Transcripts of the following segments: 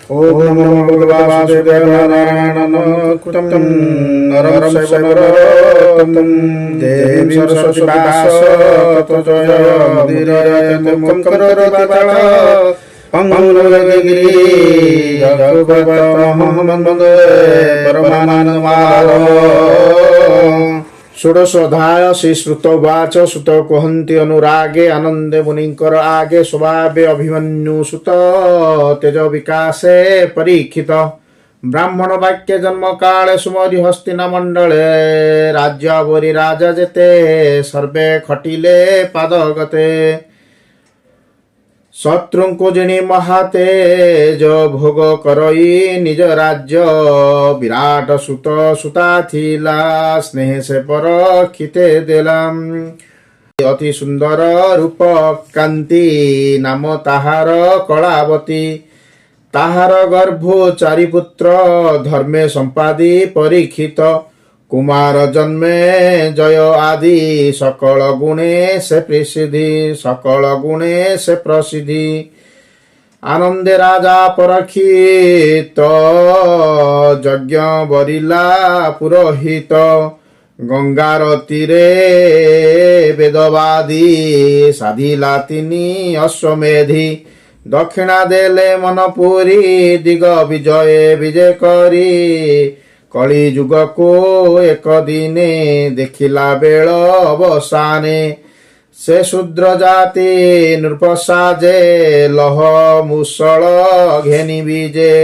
ओम नमो भगवते वासुदेवाय नारायण नमोऽस्तुतं नरं चैव नरोत्तमं देवीं सरस्वतीं व्यास ततो जयमुदीरयते मुखं करोति वाचालं पंगुलंघयते गिरिं वन्दे परमानन्दमाधवम्। षोडशोऽध्याय श्री श्रुत उवाच सुत कुहन्ति अनुरागे आनंदे मुनिंकर आगे स्वभावे अभिमन्यु सुत तेज विकासे परीक्षित ब्राह्मण वाक्य जन्म काले सुमरि हस्तिना मंडले राज्यावरी राजा जेते सर्वे खटिले पादगते शत्रुंको जिणी महातेज भोग करई निज राज्य विराट सुत सुता थिला स्नेह से परखिते देलाम अति सुंदर रूप कांति नाम ताहार कलावती ताहार गर्भ चारिपुत्र धर्मे संपादी परीक्षित कुमार जन्मे जय आदि सकल गुणे से प्रसिद्धि सकल गुणे से प्रसिद्धि आनंदे राजा परखित यज्ञ बरिला पुरोहित गंगार तीरे वेदवादी साधिला तिनी अश्वमेधि दक्षिणा देले मनपुरी दिग विजय विजय करी कली जुग को एक दिने देखिला बेल अवसाने से शूद्र जाति नृपसाजे लह मुसल घेनी बीजे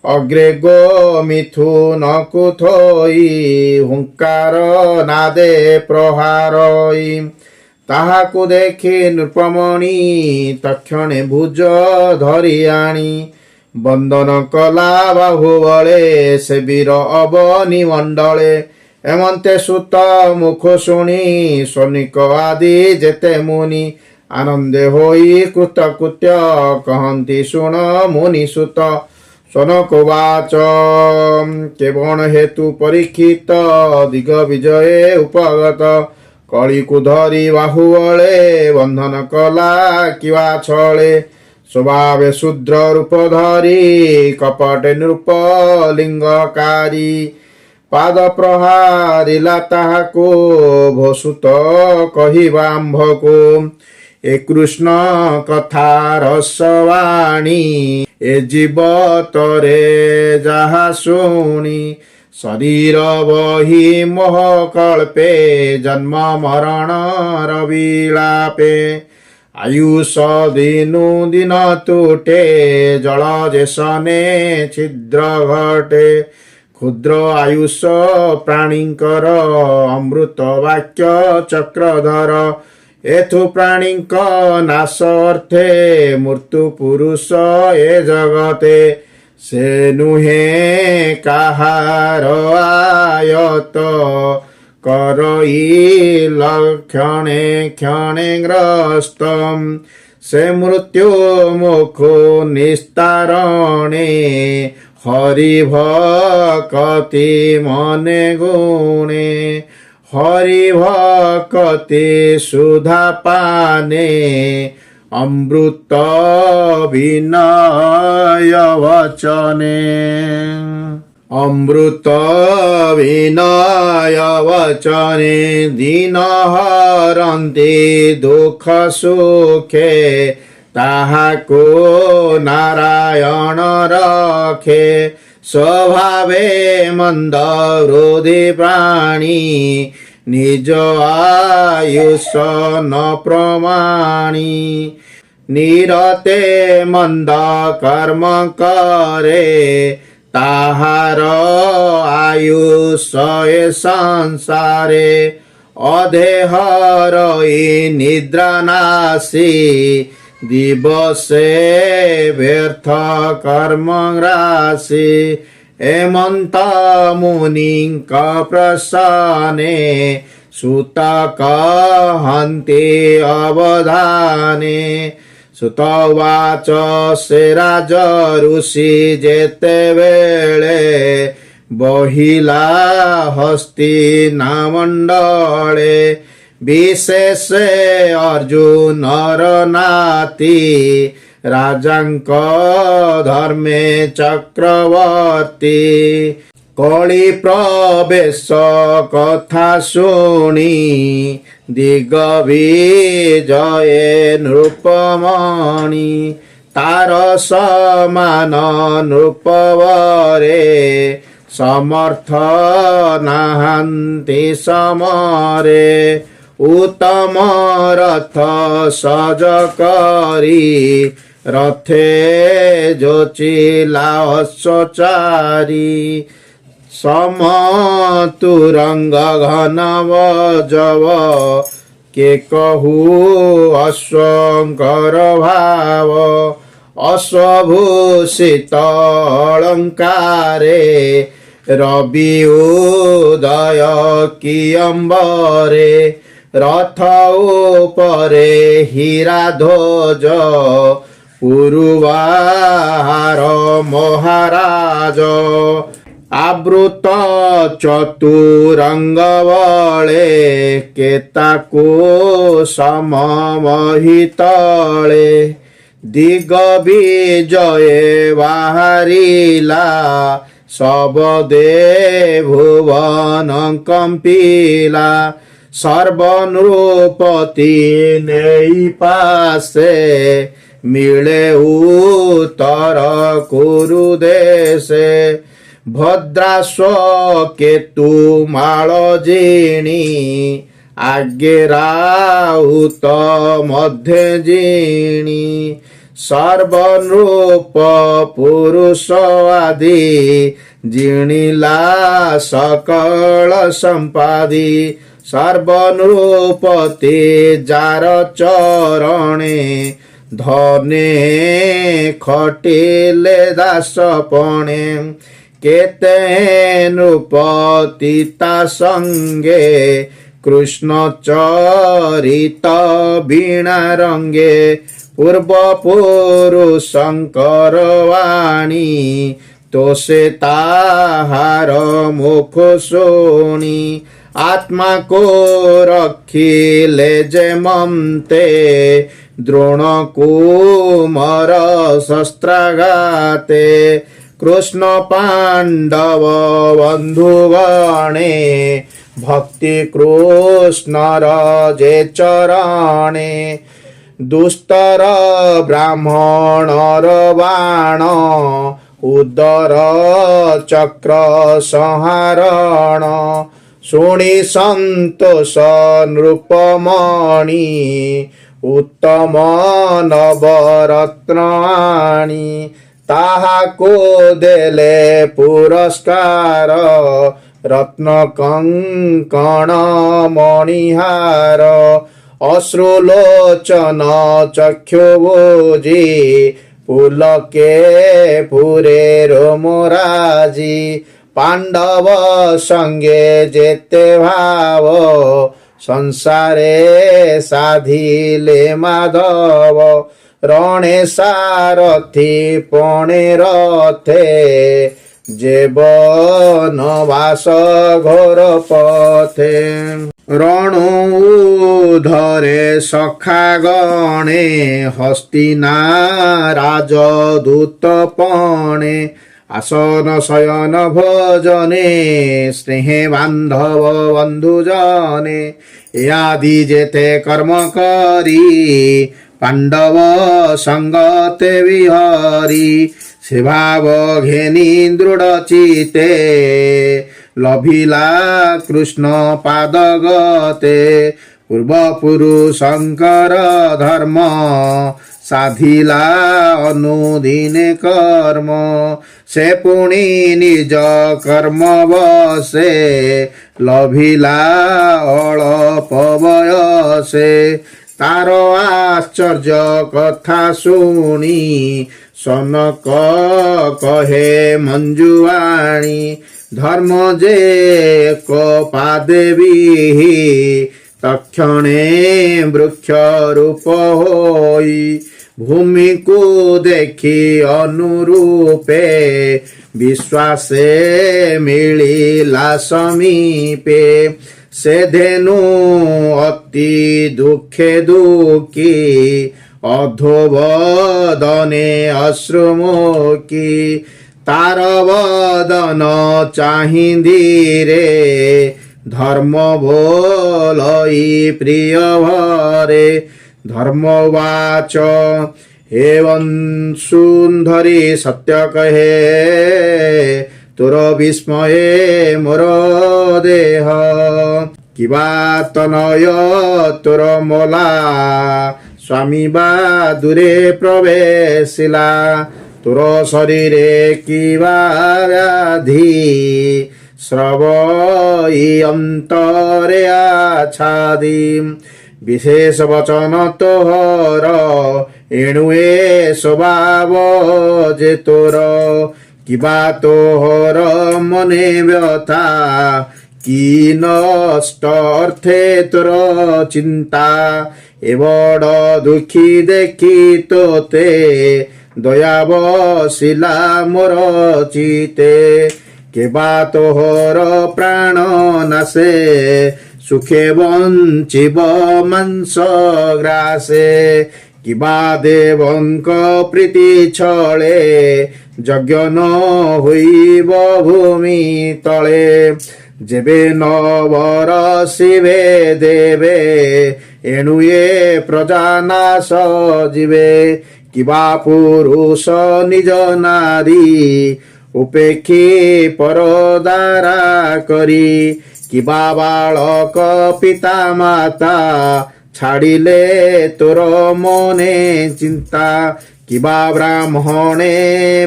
अग्रे गो मिथुन कुथोई हुंकार नादे प्रहारई ताहाकु देखि नृपमणि तक्षणे भुज धरि आणी बंदन कला बाहुबले से वीर अवनी मंडले एमंते सुत मुख शुणी सोनिक आदि जेते मुनि आनंदे होई कृतकृत्य कहंती शुण मुनि सुत सोनक वाच केवण हेतु परीक्षित दिग विजये उपगत कली को धरी बाहुबले बंधन कला किवा छले स्वभावे शूद्र रूप धरी कपटे नृप लिंगकारी पाद प्रहारिला ताहाको भसुत कहिबा आम्भको ए कृष्ण कथा रसवाणी ए जीवतरे जाहा शुणी शरीर बहि मोह कल्पे जन्म मरण रविलापे आयुष दिनु दिन तुटे जल जेसने छिद्र घटे क्षुद्र आयुष प्राणींकर अमृत वाक्य चक्रधर एथु प्राणींक नाश अर्थे मृत्यु पुरुष ए जगते से नुहे काहार आयत करई लक्षणे क्षणे ग्रस्तम से मृत्यु मुखो निस्तारणे हरि भक्ति मने गुणे हरि भक्ति सुधा पाने अमृत विनय वचने अमृत विनय वचने दीन हरन्ति दुख सुखे ताहाको नारायण रखे स्वभावे मंद वृद्धि प्राणी निज आयुष न प्रमाणी निरते मंद कर्म करे ताहार आयुष संसारे अधेहरई निद्रा नासी दिवसे व्यर्थ कर्म राशि एमंत मुनिंक प्रसने सुत कहन्ति अवधाने सुतवाच से राज ऋषि जेते बेले बहिला हस्तिना मंडले विशेष अर्जुन नाति ରାଜାଙ୍କ ଧର୍ମେ ଚକ୍ରବର୍ତ୍ତୀ। କଳି ପ୍ରବେଶ କଥା ଶୁଣି ଦିଗବିଜୟେ ନୃପମଣି। ତାର ସମାନ ନୃପବରେ ସମର୍ଥ ନାହାନ୍ତି ସମରେ। ଉତ୍ତମ ରଥ ସଜ କରି ରଥେ ଯୋଚିଲା ଅଶ୍ୱଚାରୀ। ସମତୁରଙ୍ଗ ଘନ ବଜବ କେ କହୁ ଅଶ୍ୱଙ୍କର ଭାବ। ଅଶ୍ୱଭୂଷିତ ଅଳଙ୍କାରେ ରବି ଉଦୟ କିୟମ୍ବରେ। ରଥ ଉପରେ ହୀରା ଧ୍ୱଜ ପୁରୁବାର ମହାରାଜ। ଆବୃତ ଚତୁରଙ୍ଗ ବଳେ କେତାକୁ ସମମହିତଳେ। ଦିଗବିଜୟେ ବାହାରିଲା ଶବଦେ ଭୁବନ କମ୍ପିଲା। ସର୍ବନୃପତି ନେଇ ପାଶେ ମିଳେ ଉତ୍ତର କୁରୁ ଦେଶେ। ଭଦ୍ରାଶ୍ୱ କେତୁ ମାଳ ଜିଣି ଆଗେ ରାଉତ ମଧ୍ୟେ ଜିଣି। ସର୍ବନୃପ ପୁରୁଷ ଆଦି ଜିଣିଲା ସକଳ ସମ୍ପାଦି। ସର୍ବନୃପତି ଯାର ଚରଣେ ଧନେ ଖଟିଲେ ଦାସପଣେ। କେତେ ନୃପତି ତା ସଙ୍ଗେ କୃଷ୍ଣ ଚରିତ ବୀଣା ରଙ୍ଗେ। ପୂର୍ବ ପୁରୁଷଙ୍କର ବାଣୀ ତୋଷେ ତାହାର ମୁଖ ଶୁଣି। ଆତ୍ମାକୁ ରଖିଲେ ଯେ ମନ୍ତେ ଦ୍ରୋଣ କୁମର ଶସ୍ତ୍ରାଘାତେ। କୃଷ୍ଣ ପାଣ୍ଡବ ବନ୍ଧୁଗଣେ ଭକ୍ତି କୃଷ୍ଣର ଯେ ଚରଣେ। ଦୁସ୍ତର ବ୍ରାହ୍ମଣର ବାଣ ଉଦର ଚକ୍ର ସଂହାରଣ। ଶୁଣି ସନ୍ତୋଷ ନୃପମଣି ଉତ୍ତମ ନବରତ୍ନ ଆଣି। ତାହାକୁ ଦେଲେ ପୁରସ୍କାର ରତ୍ନ କଙ୍କଣ ମଣିହାର। ଅଶ୍ରୁଲୋଚନ ଚକ୍ଷୁ ବୁଜି ପୁଲକେ ପୁରେ ରୋମରାଜି। ପାଣ୍ଡବ ସଙ୍ଗେ ଯେତେ ଭାବ ସଂସାରେ ସାଧିଲେ ମାଧବ। ରଣେ ସାରଥି ପଣେ ରଥେ ଜୀବନବାସ ଘୋର ପଥେ। ରଣୁ ଧରେ ସଖା ଗଣେ ହସ୍ତିନା ରାଜଦୂତ ପଣେ। আসন শয়ন ভোজনে স্নেহে বান্ধব বন্ধুজনে ইয়াদি যেতে কর্ম করি পাণ্ডব সঙ্গতে বিহরি সে ভাব ঘেনি দৃঢ় চিতে লভিলা কৃষ্ণ পাদগতে পূর্বপুরুষঙ্কর ধর্ম সাধিলা অনুদিনে কর্ম সে পুনি নিজ কর্ম বসে লভিলা অল্প বয়সে তার আশ্চর্য কথা শুনি সনক কহে মঞ্জুয়াণী ধর্ম যে কপাদে বিহি তক্ষণে বৃক্ষ রূপ হই ভূমিকু দেখি অনুরূপে বিশ্বাসে মিলিলা সমীপে সে ধেনু অতি দুঃখে দুঃখী অধোবদনে অশ্রুমুখী তার বদন চাহিদিরে ধর্ম ভোলই প্রিয় ভরে ধর্মবাচ হে বংশুন্ধরি সত্য কহে তোর বিস্ময়ে মোর দেহ কিবা তনয় তোর মলা স্বামী বা দূরে প্রবেশিলা তোর শরীরে কিবা ব্যাধি শ্রবই অন্তরে আছাদি বিশেষ বচন তোহর এণুয়ে স্বভাব যে তোর কিবা তোহর মনে ব্যথা কি নষ্ট অর্থে তোর চিন্তা এ বড় দুঃখী দেখি তোতে দয়া বসিলা মোর চিতে কেবা তোহর প্রাণ নাশে সুখে বঞ্চিব মাଂସ ଗ୍ରାସେ কিবা দেবଙ୍କ প্রীতি ছলে যজ্ঞ ন হইব ভূমি তলে যেবে নবর শিবে দেবে এণুয়ে প্রজা নাশ ଯିବେ কিবা পুরুষ নিজ নারী উপেক্ষী পরদারা করি কিবা বালক পিতা মাতা ছাড়িলে তোর মনে চিন্তা কিবা ব্রাহ্মণে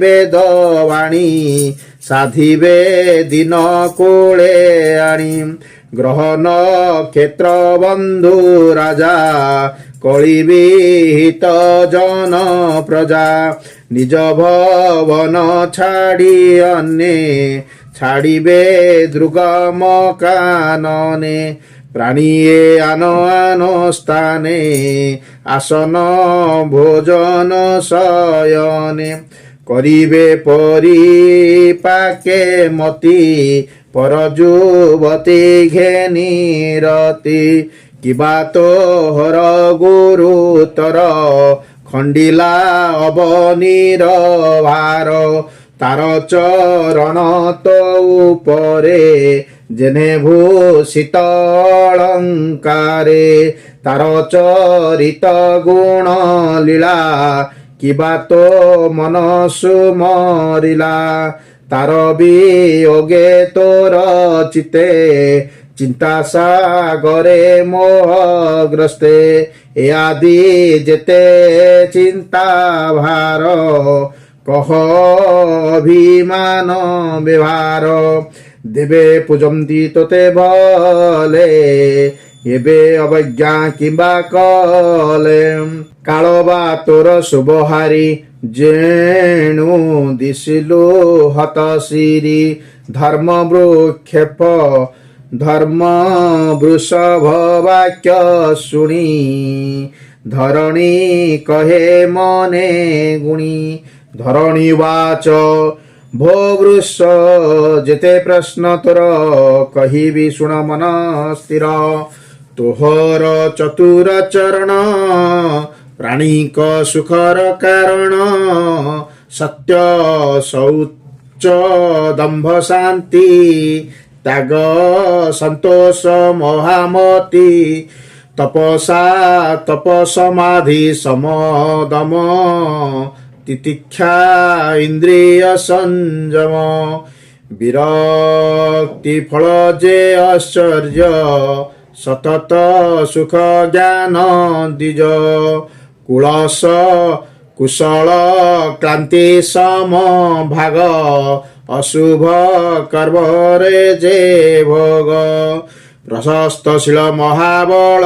বেদবাণী সাধিবে দিন কোলে আনি গ্রহ নক্ষত্র বন্ধু রাজা কলি বিহিত জন প্রজা নিজ ভবন ছাড়ি অন্যে ছাড়িবে দুর্গম কাননে প্রাণীয়ে আন আন স্থানে আসন ভোজন শয়নে করিবে পরিপাকে মতি পর যুবতী ঘেনি রতি কিবা তোহর গুরুতর খণ্ডিলা অবনীর ভার তার চরণ তো উপরে যেনে ভূষিত অলঙ্কারে তার চরিত গুণ লীলা কিবা তো মন সুমরিলা তার বিয়োগে তোর চিতে চিন্তা সাগরে মোহগ্রস্তে এ আদি যেতে চিন্তা ভার কহ অভিমান ব্যবহার দেবে পূজন্তি তোতে বলে ଏବେ ଅବଜ୍ଞା କିମ୍ବା କଲେ କାଳ ବା ତୋର ଶୁଭହାରି ଯେଣୁ ଦିଶିଲୁ ହତଶିରି ଧର୍ମ ବୃକ୍ଷେପ ଧର୍ମ ବୃଷଭ ବାକ୍ୟ ଶୁଣି ଧରଣୀ କହେ ମନେ ଗୁଣି ଧରଣୀ ବାଚ ଭୋ ବୃଷ ଯେତେ ପ୍ରଶ୍ନ ତୋର କହିବି ଶୁଣ ମନ ସ୍ଥିର ତୋହର ଚତୁର ଚରଣ ପ୍ରାଣୀଙ୍କ ସୁଖର କାରଣ ସତ୍ୟ ଶୌଚ ଦମ୍ଭ ଶାନ୍ତି ତ୍ୟାଗ ସନ୍ତୋଷ ମହାମତି ତପସା ତପ ସମାଧି ସମଦମ ତିତିକ୍ଷା ଇନ୍ଦ୍ରିୟ ସଂଯମ ବିରକ୍ତି ଫଳ ଯେ ଐଶ୍ୱର୍ଯ୍ୟ ସତତ ସୁଖ ଜ୍ଞାନ ଦ୍ୱିଜ କୁଳସ କୁଶଳ କ୍ଳାନ୍ତି ସମ ଭାଗ ଅଶୁଭ କର୍ମରେ ଯେ ଭୋଗ ପ୍ରଶସ୍ତଶୀଳ ମହାବଳ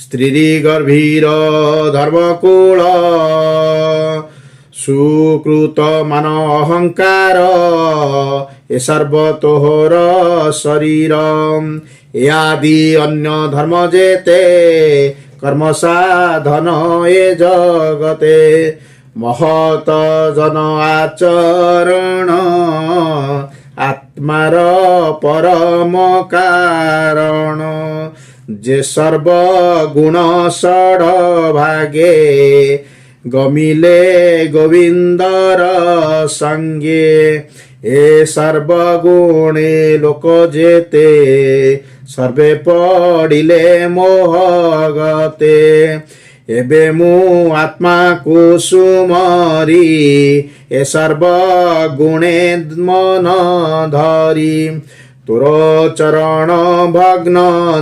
ସ୍ତ୍ରୀ ଗର୍ଭୀର ଧର୍ମକୂଳ ସୁକୃତ ମାନ ଅହଙ୍କାର ଏ ସର୍ବ ତୋହର ଶରୀର ଏ ଆଦି ଅନ୍ୟ ଧର୍ମ ଯେତେ କର୍ମ ସାଧନ ଏ ଜଗତେ ମହତ ଜନ ଆଚରଣ ଆତ୍ମାର ପରମ କାରଣ जे सर्वगुण षड्भागे गमिले गोविंदर संगे ए सर्वगुणे लोक जेते सर्वे पड़िले मोहगते एबे मु आत्मा को सुमरी ए सर्वगुणे मन धरी तोर चरण भग्न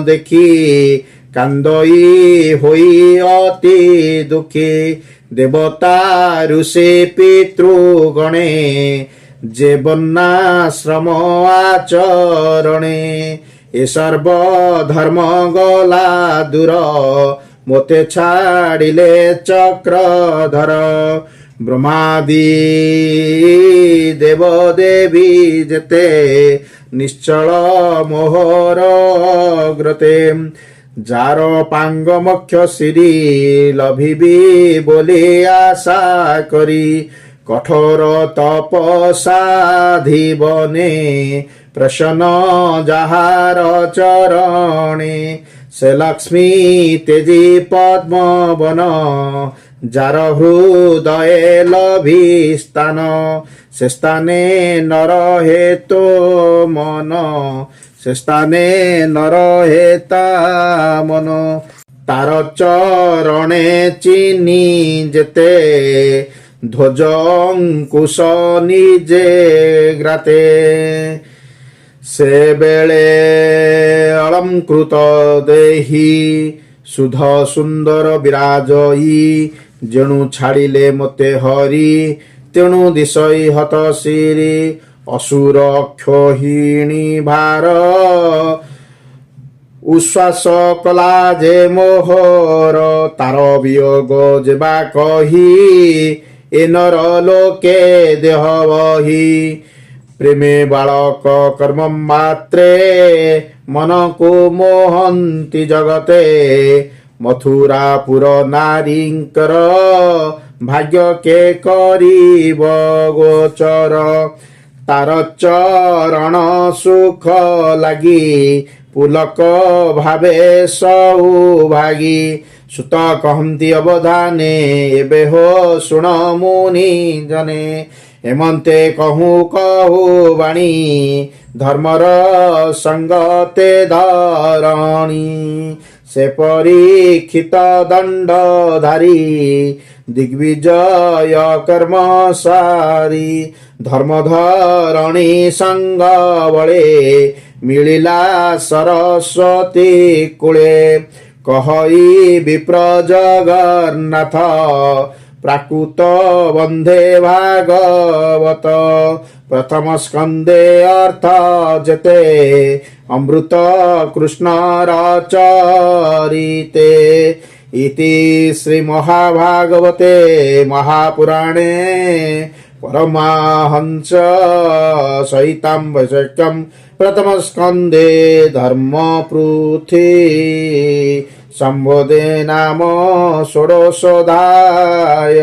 देखी कांदई होई अति दुखी देवता ऋषि पितृगणे जे वर्णाश्रम आचरणे ए सर्व धर्म गला दूर मोते छाड़िले चक्रधर ब्रह्मादि देव देवी जेते निश्चल मोहर ग्रते जार पांग मक्ष श्री लभिबी बोली आशा करी कठोर तपसाधि बने प्रसन्न जहार चरणे से लक्ष्मी तेजी पद्म वन जार हृदय लभी स्थान से स्थाने नर हेतो मन से स्थाने नर हेता मन तार चरणे चिनी जेते ध्वज अंकुश निजे ग्राते से बेले अलंकृत देही सुध सुंदर विराजई जेणु छाड़िले मते हरि तेणु दिशई हत सिरी असुर क्षोहिणी भार उश्वास कला जे मोहर तार वियोग जेबा कही ए नर लोके देह बही प्रेमे बालक कर्म मात्रे मन को मोहंती जगते मथुरापुर नारींकर भाग्य के करीब गोचर तार चरण सुख लागी पुलक भावे सौभागी सुत कहती अवधाने एबे हो शुण मुनि जने हेमंते कहू कहू वाणी धर्मर संगते धरणी से परीक्षित दंडधारी दिग्विजय कर्म सारी धर्मधरणी संग बळे मिलिला सरस्वती कूले कहई विप्र जगन्नाथ प्राकृत वंदे भागवत प्रथम स्कंदे अर्थ जते अमृत कृष्ण रचरिते इति श्री महाभागवते महापुराणे परमहंस सहितं वैशिष्ट्यं प्रथम स्कंदे धर्म पृथ्वी संबोधे नाम षोडशोऽध्याय।